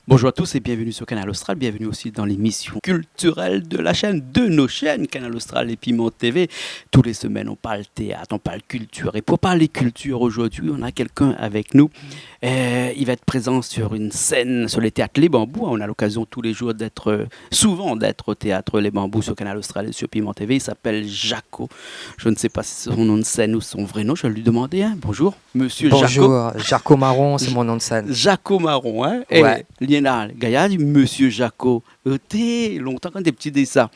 Bonjour à tous et bienvenue sur Canal Austral, bienvenue aussi dans l'émission culturelle de la chaîne, de nos chaînes, Canal Austral et Piment TV. Tous les semaines, on parle théâtre, on parle culture. Et pour parler culture, aujourd'hui, on a quelqu'un avec nous. Il va être présent sur une scène sur les théâtres Les Bambous. On a l'occasion tous les jours souvent d'être au théâtre Les Bambous sur Canal Austral et sur Piment TV. Il s'appelle Jaco. Je ne sais pas si c'est son nom de scène ou son vrai nom, je vais lui demander. Bonjour, monsieur Jaco. Bonjour, Jaco Marron, c'est mon nom de scène. Jaco Marron, hein? Ouais. Liena, Gaïa dit Monsieur Jaco. T'es longtemps quand t'es petit dit ça.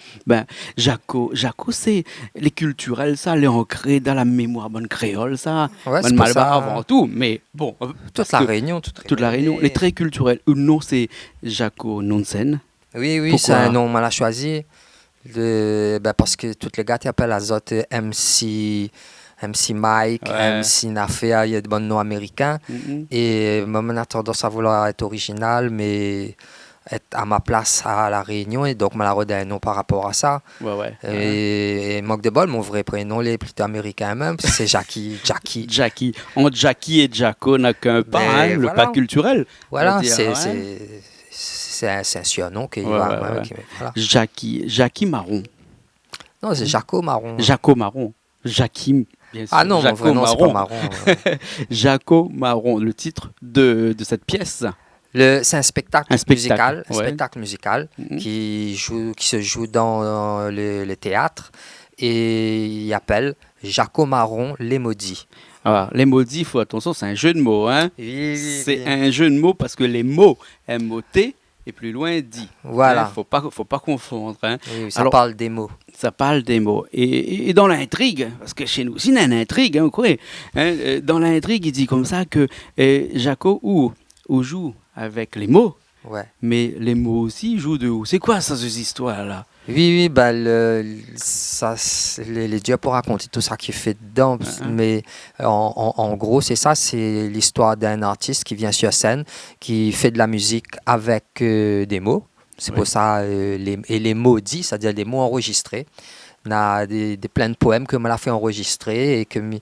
Jaco, c'est les culturels, ça, les ancrés dans la mémoire bonne créole, ça. Ouais, bonne malbar avant tout, mais bon. Toute la Réunion. Toute la Réunion, les traits culturels. Non, c'est Jaco Nonsen. Oui, Pourquoi? c'est un nom mal à choisir. Parce que tous les gars t'appellent Azote MC Mike, Ouais. MC Nafea, il y a de bons noms américains. Et moi, on a tendance à vouloir être original, mais être à ma place à La Réunion. Et donc, on a un nom par rapport à ça. Ouais. Et manque de bol, mon vrai prénom, il est plutôt américain même, c'est Jackie. Jackie. Entre Jackie et Jaco, n'a qu'un pas, Mais le voilà. pas culturel. Voilà, On va dire, c'est un surnom qui Ouais. voilà. Jackie Marron. Non, c'est Jaco Marron. Jaco Marron. Jackie, bien sûr. Ah non, mon vrai nom, c'est pas Marron. Jaco Marron, le titre de cette pièce. C'est un spectacle musical, ouais. spectacle musical qui se joue dans le théâtre et il appelle Jaco Marron Les Maudits. Alors, les maudits, il faut attention, c'est un jeu de mots. Hein? Oui, c'est un jeu de mots parce que les mots M-O-T et plus loin dit. Voilà. Hein? Faut pas confondre. Hein? Oui, ça parle des mots. Ça parle des mots. Et dans l'intrigue, parce que chez nous aussi, il y a une intrigue, hein, vous croyez, hein, dans l'intrigue, il dit comme ça que Jaco ou joue avec les mots, Ouais. mais les mots aussi jouent de haut. C'est quoi ça, ces histoires-là? Oui, les dieux pour raconter tout ça qui fait dedans, mais en gros, c'est ça, c'est l'histoire d'un artiste qui vient sur scène, qui fait de la musique avec des mots. C'est pour ça, les mots dits, c'est-à-dire des mots enregistrés. On a plein de poèmes que me l'a fait enregistrer et que me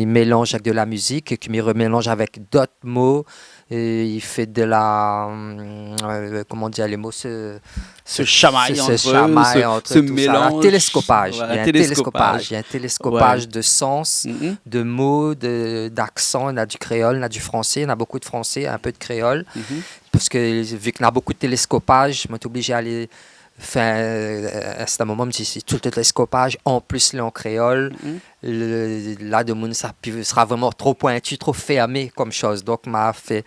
mélange avec de la musique et que me remélange avec d'autres mots. Et il fait de la comment dire les mots se chamaillent entre se mélange. mélange. Télescopage. Voilà, Il y a un télescopage de sens, de mots, d'accents. On a du créole, on a du français, on a beaucoup de français, un peu de créole. Parce que vu qu'on a beaucoup de télescopage, je suis obligé d'aller. À ce moment, je me dis, c'est tout le télescopage, en plus en créole. Là, de mon, ça sera vraiment trop pointu, trop fermé comme chose. Donc, m'a fait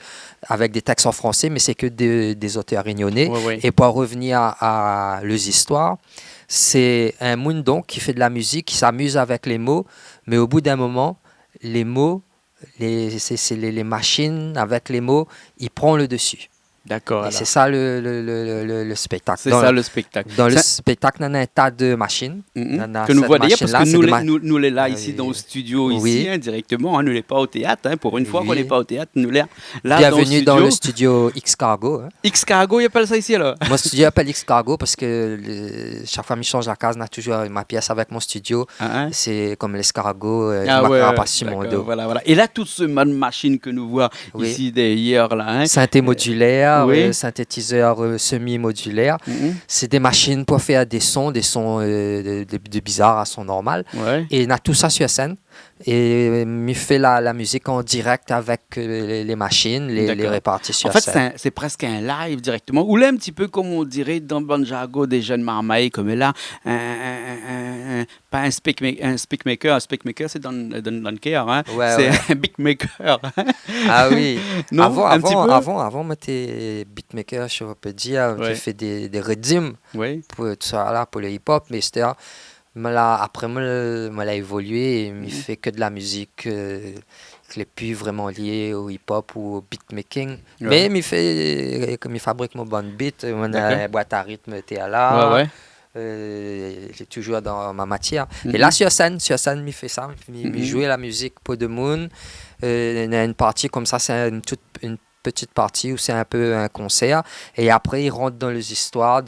avec des textes en français, mais c'est que des auteurs réunionnais. Ouais. Et pour revenir à les histoires, c'est un monde donc qui fait de la musique, qui s'amuse avec les mots, mais au bout d'un moment, les mots, les machines avec les mots, ils prennent le dessus. D'accord. Et c'est ça le spectacle. C'est ça le spectacle. Dans le spectacle, on a un tas de machines. Que nous voyons d'ailleurs, parce que nous les là ici dans le studio, oui. ici, hein, directement. Hein, nous les pas au théâtre. Hein, pour une fois qu'on n'est pas au théâtre, nous les là. Bienvenue dans le studio X-Cargo. Hein. X-Cargo, il appelle ça ici alors? Mon studio appelle X-Cargo parce que chaque fois que je change la case, on a toujours ma pièce avec mon studio. C'est comme l'escargot, sur mon dos. Voilà. Et là, toute ce machine que nous voyons ici derrière, là. Hein, synthé modulaire. Synthétiseur semi-modulaire. C'est des machines pour faire des sons de bizarres à son normal. Et on a tout ça sur scène. Et il fait la musique en direct avec les machines, les réparties sur scène. En fait, c'est presque un live directement. Ou là, un petit peu comme on dirait dans le jargon des jeunes marmailles, comme là, pas un speakmaker. Un speakmaker, c'est dans le cœur. Hein? C'est un beatmaker. Ah oui. Non, avant, moi, j'étais beatmaker, je peux dire. J'ai fait des rythmes pour tout ça, là, pour le hip-hop, mais c'était... Après, moi, l'a évolué et il ne fait que de la musique qui n'est plus vraiment liée au hip-hop ou au beatmaking. Mais il fabrique mon bon beat, on a une boîte à rythme là. J'ai toujours dans ma matière. Et là, sur scène, il fait ça. Il joue la musique pour The Moon. Il y a une partie comme ça, c'est une petite partie où c'est un peu un concert. Et après, il rentre dans les histoires,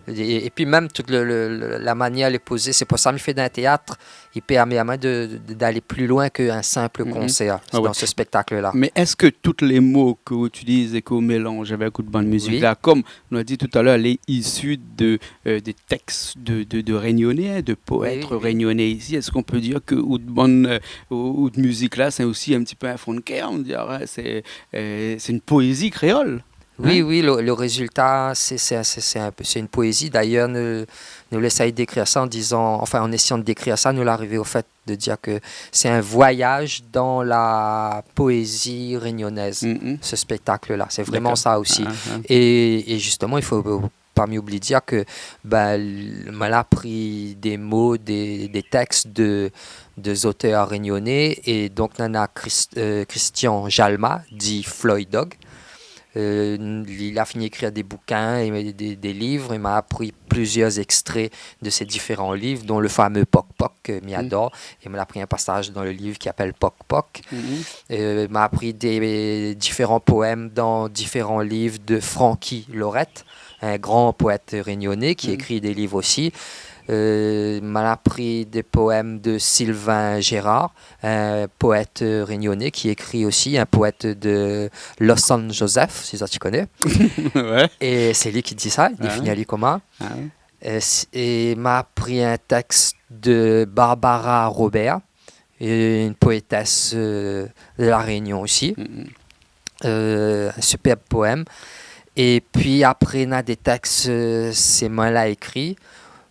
et puis même toute la manière de poser. C'est pour ça qu'il fait d'un théâtre, il permet à moi d'aller plus loin qu'un simple concert dans ce spectacle-là. Mais est-ce que tous les mots que vous utilisez et que vous mélangez avec une bonne musique là, comme on a dit tout à l'heure, elle est issue des textes de Régnonais, de poètes régnonais ici. Est-ce qu'on peut dire que ou de musique là, c'est aussi un petit peu un fond de cœur, on dirait, c'est une poésie créole? Oui, le résultat, c'est une poésie. D'ailleurs, nous essayons d'écrire ça en essayant de décrire ça, nous l'arrivons au fait de dire que c'est un voyage dans la poésie réunionnaise, ce spectacle-là. C'est vraiment ça aussi. Et justement, il faut pas oublier de dire que elle a pris des mots, des textes de auteurs réunionnais, et donc on a Christian Jalma, dit Floyd Dog. Il a fini d'écrire des bouquins et des livres. Il m'a appris plusieurs extraits de ces différents livres, dont le fameux Poc Poc que j'adore. Il m'a appris un passage dans le livre qui s'appelle Poc Poc. Il m'a appris des différents poèmes dans différents livres de Francky Lorette, un grand poète réunionnais qui écrit des livres aussi. M'a appris des poèmes de Sylvain Gérard, un poète réunionnais qui écrit aussi, un poète de Lawson Joseph, si ça tu connais. Ouais. Et c'est lui qui dit ça, il définit Ali comment. Et m'a appris un texte de Barbara Robert, une poétesse de la Réunion aussi. Un superbe poème. Et puis après, on a des textes, c'est moi là écrit,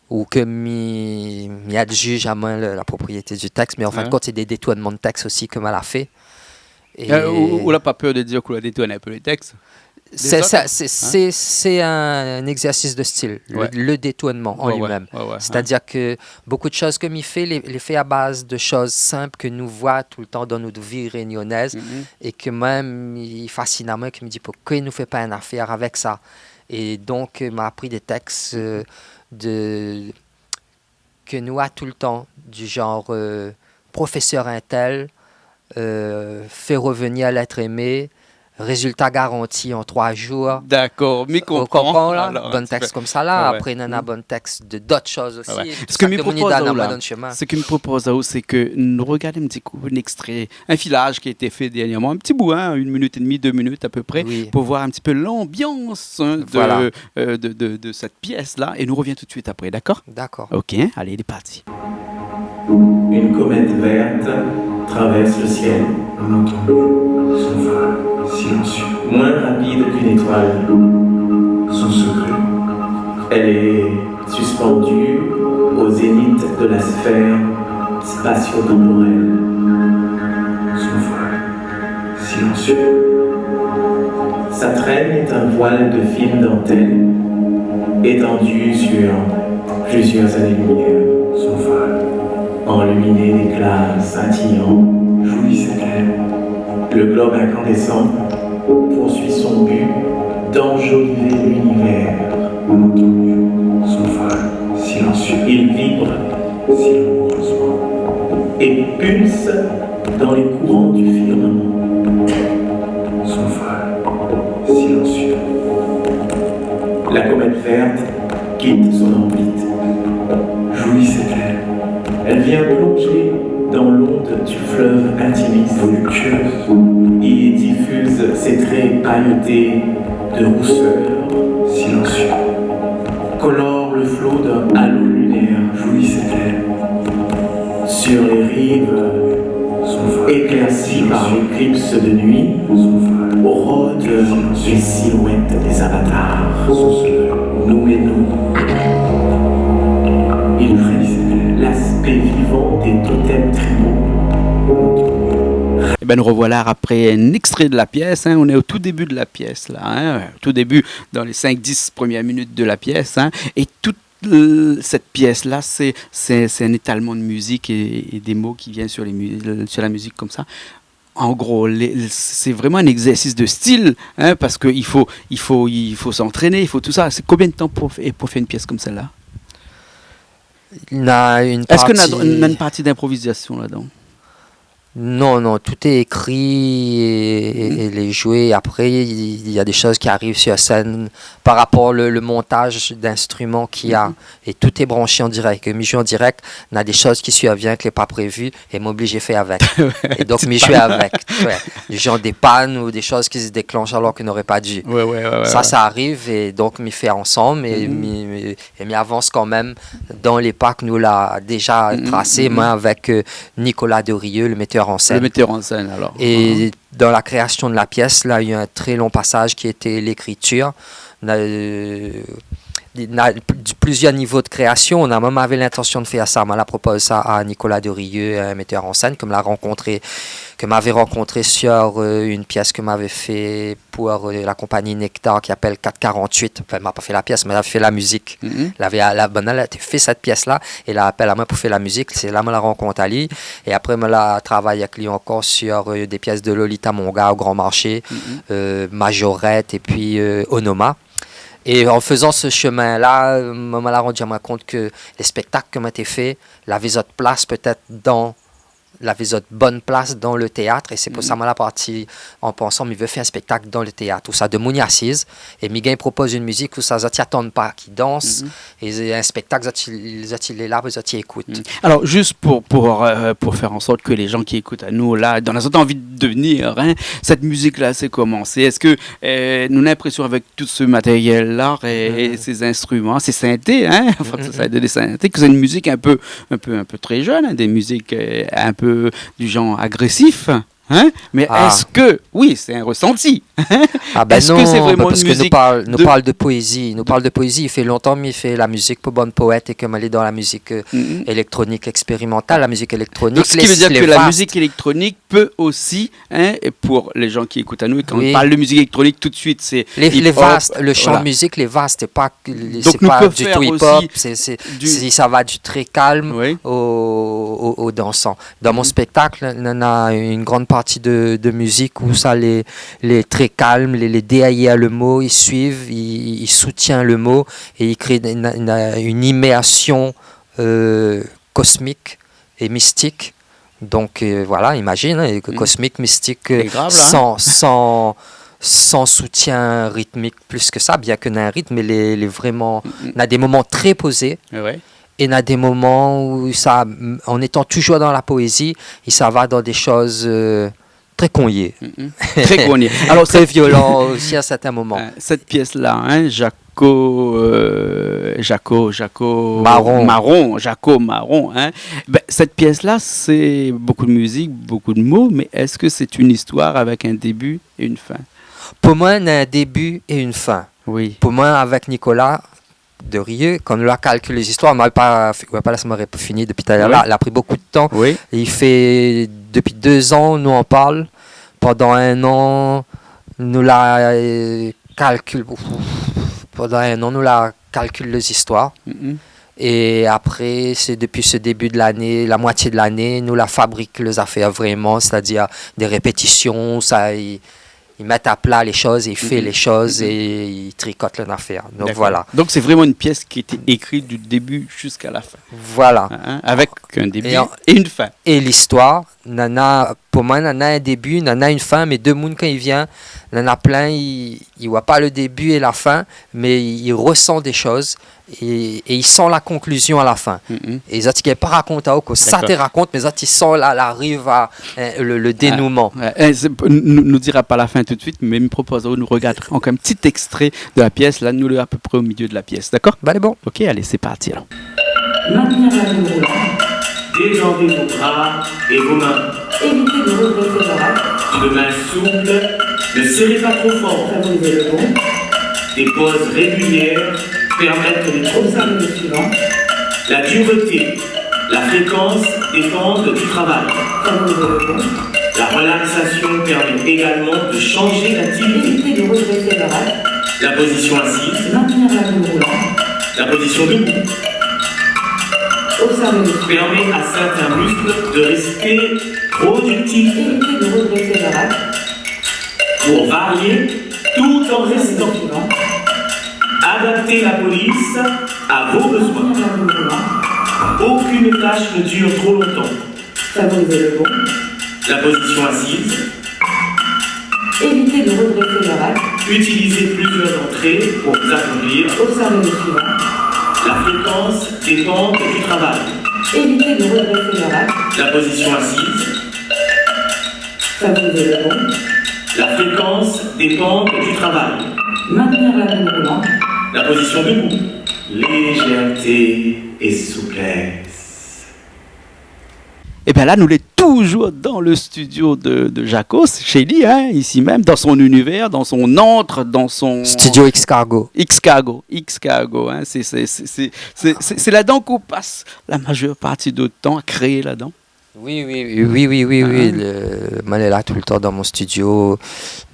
ou que m'y adjuge à moi la propriété du texte, mais en fin de compte, c'est des détournements de texte aussi que m'a fait. Ou n'a pas peur de dire qu'on a détourné un peu les textes? C'est un exercice de style, le détournement en lui-même. C'est-à-dire que beaucoup de choses que m'y fait, les fait à base de choses simples que nous voyons tout le temps dans notre vie réunionnaise, et que même, il fascine à moi, que me dit pourquoi il ne nous fait pas une affaire avec ça. Et donc, il m'a appris des textes que nous avons tout le temps, du genre professeur intel, fait revenir l'être aimé, résultat garanti en 3 jours. D'accord, mais comprends là. Bon texte comme ça là. Après, il y en a bon texte de d'autres choses aussi. Ce que me propose là, c'est que nous regardons un petit coup, un extrait, un filage qui a été fait dernièrement, un petit bout, 1 minute et demie, 2 minutes à peu près, pour voir un petit peu l'ambiance de cette pièce-là. Et nous reviens tout de suite après, d'accord? D'accord. Ok, allez, il est parti. Une comète verte traverse le ciel. On entend son phare silencieux, moins rapide qu'une étoile. Son secret. Elle est suspendue au zénith de la sphère spatio-temporelle. Son phare silencieux. Sa traîne est un voile de fine dentelle étendu sur plusieurs années-lumière. Son phare enluminé d'éclats scintillants, jouissent clair. Le globe incandescent poursuit son but d'enjoliver l'univers. On entend mieux son phare silencieux. Il vibre silencieusement et pulse dans les courants du firmament. Son phare silencieux. La comète verte quitte son orbite. Jouissent clair. Elle vient plonger dans l'onde du fleuve intimiste, voluptueuse. Il diffuse ses traits pailletés de rousseur, silencieux. Colore le flot d'un halo lunaire, jouissent clair. Sur les rives, éclaircies par l'éclipse de nuit, rôdent les silhouettes des avatars. Nous et nous. Il frise l'aspect vivant des totems tribaux. Nous revoilà après un extrait de la pièce. On est au tout début de la pièce, là. Au tout début, dans les 5-10 premières minutes de la pièce. Et toute cette pièce-là, c'est un étalement de musique et des mots qui viennent sur la musique comme ça. En gros, c'est vraiment un exercice de style, parce qu'il faut s'entraîner, il faut tout ça. C'est combien de temps pour faire une pièce comme celle-là? Est-ce qu'on a une partie d'improvisation là-dedans? Non, tout est écrit et les jouer. Après, il y a des choses qui arrivent sur scène par rapport le montage d'instruments qu'il y a. Et tout est branché en direct. Mais jouer en direct, on a des choses qui surviennent qui n'est pas prévues et m'oblige à faire avec. Et donc, m'y jouer avec. Ouais. Du genre des pannes ou des choses qui se déclenchent alors qu'on n'aurait pas dû. Ça arrive et donc m'y fait ensemble et m'y avance quand même dans les pas que nous l'a déjà tracé, moi avec Nicolas Derieux, le metteur en scène. Le metteur en scène, alors. Et dans la création de la pièce, là, il y a un très long passage qui était l'écriture. On a plusieurs niveaux de création. On a même avait l'intention de faire ça. On a proposé ça à Nicolas Derieux, un metteur en scène, que m'avait rencontré sur une pièce que m'avait fait pour la compagnie Nectar qui s'appelle 448. Enfin, elle m'a pas fait la pièce, mais elle a fait la musique. Elle a fait cette pièce-là et elle a appelé à moi pour faire la musique. C'est là que je la rencontre à lui. Et après, je l'ai travaillé avec lui encore sur des pièces de Lolita Monga au Grand Marché, Majorette et puis Onoma. Et en faisant ce chemin-là, je me suis rendu compte que les spectacles qui m'ont été faits, l'avaient votre place peut-être votre bonne place dans le théâtre. Et c'est pour ça que je suis parti en pensant, mais il veut faire un spectacle dans le théâtre, où ça de Mouni assise. Et Miguel propose une musique où ça ne t'attend pas, qui danse. Et un spectacle, ils est là, ils écoutent. Alors, juste pour faire en sorte que les gens qui écoutent à nous, là, dans la sorte envie de venir, cette musique-là, c'est commencé. Est-ce que nous avons l'impression avec tout ce matériel-là et ces instruments, ces synthés, des synthés, que c'est une musique un peu très jeune, des musiques un peu du genre agressif, mais est-ce que, oui, c'est un ressenti, est-ce que c'est vraiment parce une musique que nous parle de poésie, il fait longtemps mais il fait la musique pour bonne poète et comme elle est dans la musique électronique expérimentale, la musique électronique. Donc, ce qui veut dire que la musique électronique peut aussi, et pour les gens qui écoutent à nous, et quand on parle de musique électronique, tout de suite, c'est les vastes, le champ de musique, les vastes, c'est pas du tout hip-hop, ça va du très calme au dansant. Dans mon spectacle, on a une grande partie de musique où ça les très calmes, les DAIA le mot, ils suivent, ils soutiennent le mot et ils créent une immersion cosmique et mystique. Donc voilà, imagine, cosmique, mystique, sans soutien rythmique plus que ça, bien qu'on ait un rythme, mais vraiment, on a des moments très posés. Et il y a des moments où en étant toujours dans la poésie, ça va dans des choses très cognées. Très cognées. Alors très violent aussi à certains moments. Cette pièce-là, Jaco Marron. Cette pièce-là, c'est beaucoup de musique, beaucoup de mots, mais est-ce que c'est une histoire avec un début et une fin? Pour moi, il y a un début et une fin. Oui. Pour moi, avec Nicolas Derieux, quand on a calculé les histoires, on n'a pas fini depuis tout à l'heure. Là, il a pris beaucoup de temps. Oui. Il fait depuis 2 ans, nous en parle. Pendant 1 an, nous la calcule. Pendant 1 an, nous la calcule les histoires. Et après, c'est depuis ce début de l'année, la moitié de l'année, nous la fabrique les affaires vraiment, c'est-à-dire des répétitions, ils mettent à plat les choses, ils font les choses et ils tricotent leur affaire. Donc voilà. Donc c'est vraiment une pièce qui était écrite du début jusqu'à la fin. Voilà. Avec un début et une fin. Et l'histoire, pour moi, il y en a un début, il y en a une fin, mais 2 mondes quand il vient, il y en a plein, il ne voit pas le début et la fin, mais il ressent des choses et il sent la conclusion à la fin. Et ils ne pas raconté ça te raconte, mais ils sentent l'arrive à le dénouement. Nous dira pas la fin tout de suite, mais me propose de nous regarder encore un petit extrait de la pièce. Là, nous le à peu près au milieu de la pièce, d'accord? Allez, bon. Ok, allez, c'est parti alors. Maintenir la ligne roulante. Détendez vos bras et vos mains. Évitez de redresser le bras. De mains souples, ne serrez pas trop fort. Favorisez le bon. Des pauses régulières permettent de Observez le suivant. la dureté, la fréquence dépendent du travail. Favorisez le bon. La relaxation permet également de changer d'activité. Évitez de redresser le bras. La position assise, Maintenir la ligne roulante. la position debout Observez le suivant. permet à certains muscles de rester productifs. Évitez de redresser le bras. Pour varier, tout en restant. Suivant. Adaptez la police à vos besoins. Maintenir la ligne roulante. Aucune tâche ne dure trop longtemps. Favorisez le bon. La position assise. Évitez de redresser le rack. Utilisez plusieurs entrées pour vous accomplir. Observez le suivant. La fréquence dépend du travail. Évitez de redresser le rack. La position assise. Favorisez le pont. La fréquence dépend du travail. Maintenir la boule roulante. La position debout. Légèreté et souplesse. Et bien là, nous sommes toujours dans le studio de Jacos, chez lui, hein, ici même, dans son univers, dans son antre, dans son... Studio X-Cargo. X-Cargo, hein, c'est là-dedans qu'on passe la majeure partie de temps à créer là-dedans. Oui. Moi, elle est là tout le temps dans mon studio,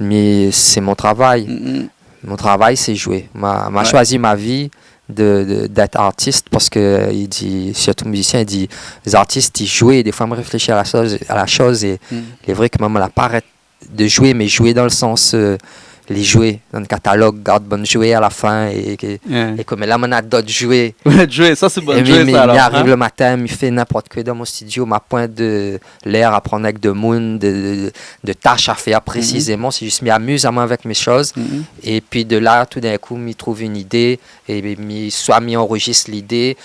mais c'est mon travail. Mon travail, c'est jouer. M'a choisi ma vie d'être artiste parce que il dit, surtout musicien, il dit les artistes ils jouent et des fois me réfléchir à la chose et il est vrai que moi la paraît de jouer, mais jouer dans le sens les jouer dans le catalogue, garde bonne jouer à la fin et comme là on a d'autres jouer. Jouer, ça c'est bon. Et Jouer, mais, ça, alors, il arrive le matin, il fait n'importe quoi dans mon studio, ma pointe de l'air à prendre avec de moon, de tâches à faire précisément. C'est juste, m'y amuse à moi avec mes choses. Et puis de là, tout d'un coup, m'y trouve une idée et soit m'y enregistre l'idée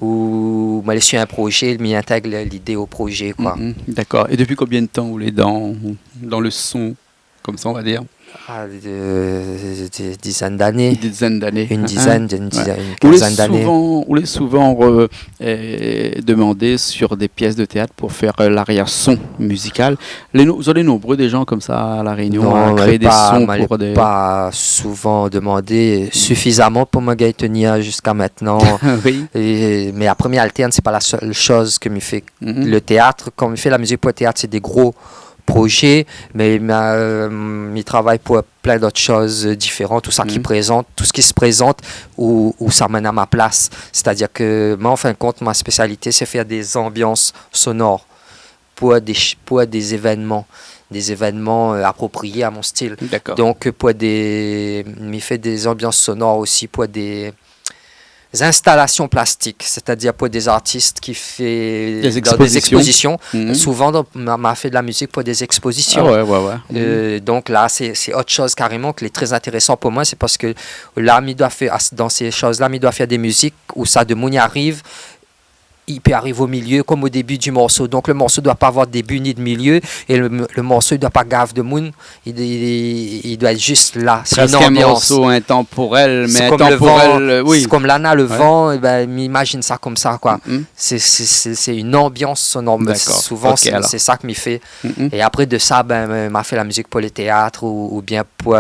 ou m'y suis un projet, m'y intègre l'idée au projet, quoi. D'accord. Et depuis combien de temps vous êtes dans le son, comme ça on va dire? Des dizaines d'années. Une dizaine d'années. Une quinzaine d'années. On est souvent demandé sur des pièces de théâtre pour faire l'arrière-son musical. Vous avez nombreux des gens comme ça à La Réunion à créer des sons pour des... Pas souvent demandé, suffisamment pour me tenir jusqu'à maintenant. Oui. Mais la première alterne, c'est pas la seule chose que me fait le théâtre. Quand me fait la musique pour le théâtre, c'est des gros projet, mais il travaille pour plein d'autres choses différentes, tout ça qui présente, tout ce qui se présente où ça mène à ma place. C'est-à-dire que moi, en fin de compte, ma spécialité, c'est faire des ambiances sonores pour des événements appropriés à mon style. D'accord. Donc, il fait des ambiances sonores aussi pour des installations plastiques, c'est-à-dire pour des artistes qui font des expositions. Souvent, m'a fait de la musique pour des expositions. Donc là, c'est autre chose carrément qui est très intéressant pour moi. C'est parce que là, dans ces choses-là, il doit faire des musiques où ça de Mouni arrive. Il peut arriver au milieu comme au début du morceau. Donc le morceau ne doit pas avoir de début ni de milieu et le morceau ne doit pas gave de moon. Il doit être juste là. C'est presque une ambiance. Un morceau intemporel, mais intemporel, oui. C'est comme l'ana, le vent, m'imagine ça comme ça, quoi. C'est une ambiance sonore. Souvent, c'est ça que m'y fait. Et après de ça, m'a fait la musique pour les théâtres ou bien pour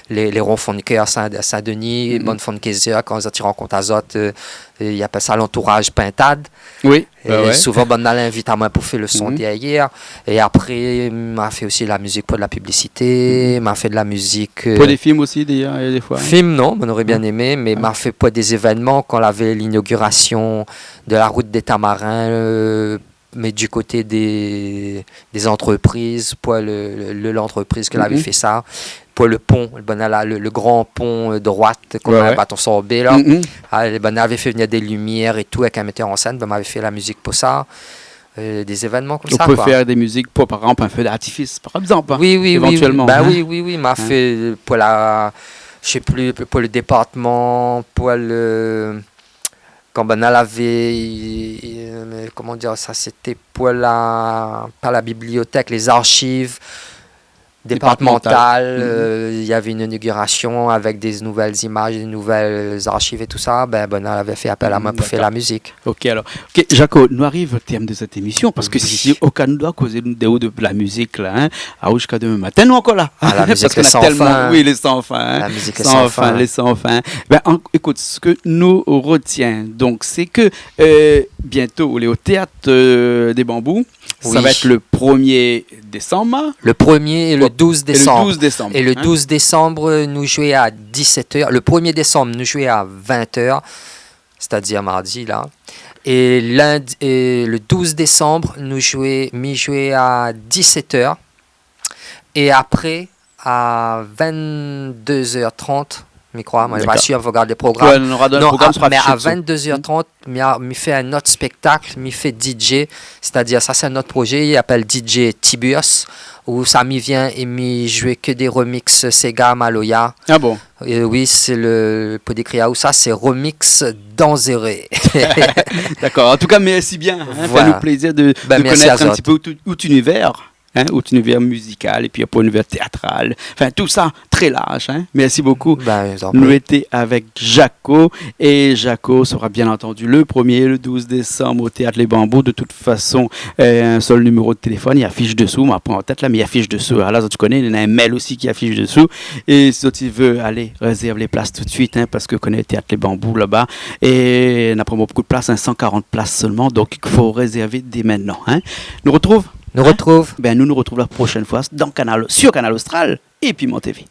les ronds fonds de cœur à Saint-Denis, bonne fonds de cœur, quand ils rencontrent Azote. Il appelle ça l'entourage pintade. Oui. Souvent, on l'invite à moi pour faire le son derrière. Et après, m'a fait aussi la musique pour de la publicité. M'a fait de la musique. Pour des films aussi, des fois. Films, non, on aurait bien aimé. Mais m'a fait pour des événements quand on avait l'inauguration de la route des Tamarins. Mais du côté des entreprises, pour l'entreprise qui avait fait ça. Pour le pont, le grand pont droite, comme un bâton sorbet, là. On avait fait venir des lumières et tout avec un metteur en scène, on m'avait fait la musique pour ça. Des événements comme ça. On peut faire des musiques pour, par exemple, un feu d'artifice, par exemple. Oui, éventuellement. Oui, m'a fait pour je sais plus, pour le département, pour le... Quand Banal avait, comment dire ça, c'était pour pas la bibliothèque, les archives départementales. Il y avait une inauguration avec des nouvelles images, des nouvelles archives et tout ça. Banal avait fait appel à moi pour faire la musique. Ok, alors. Ok, Jaco, nous arrive au terme de cette émission parce que si aucun doit causer de la musique là, à jusqu'à demain matin, nous encore là. La musique est sans fin. Oui, les sans fin. La musique est sans fin. Les sans fin. Écoute, ce que nous retient, donc, c'est que bientôt, on est au théâtre des Bambous. Ça va être le 1er décembre. Le 1er et le 12 décembre. Et le 12 décembre. Et le 12 décembre, nous jouons à 17h. Le 1er décembre, nous jouons à 20h, c'est-à-dire mardi, là. Et le 12 décembre, nous jouons à 17h. Et après, à 22h30, je crois. Moi, je vais D'accord. suivre, regarder le programme. Ouais, on aura le programme sera mais affiché à dessous. 22h30, je fait un autre spectacle, je fait DJ, c'est-à-dire ça c'est un autre projet, il appelle DJ Tibius, où ça m'y vient et m'y jouer que des remixes Sega Maloya. Ah bon. Et oui, c'est le pour décrire où ça c'est remix dangereux. D'accord. En tout cas, merci bien. Hein, Voilà. Fais-nous plaisir de Ben, merci connaître à un vous. petit peu tout univers. Hein, univers musical et puis après univers théâtral. Enfin, tout ça très large. Hein. Merci beaucoup. Ben, j'en Nous prie. étions avec Jaco et Jaco sera bien entendu le 1er et le 12 décembre au Théâtre Les Bambous. De toute façon, un seul numéro de téléphone, il affiche dessous, moi pas en tête là, mais il affiche dessous. Alors là, tu connais, il y en a un mail aussi qui affiche dessous. Et si tu veux aller, réserve les places tout de suite, hein, parce que je connais le Théâtre Les Bambous là-bas. Et on a pas beaucoup de places, hein, 140 places seulement, donc il faut réserver dès maintenant. Hein. Nous retrouve Nous retrouve. nous retrouvons la prochaine fois sur Canal Austral et Piment TV.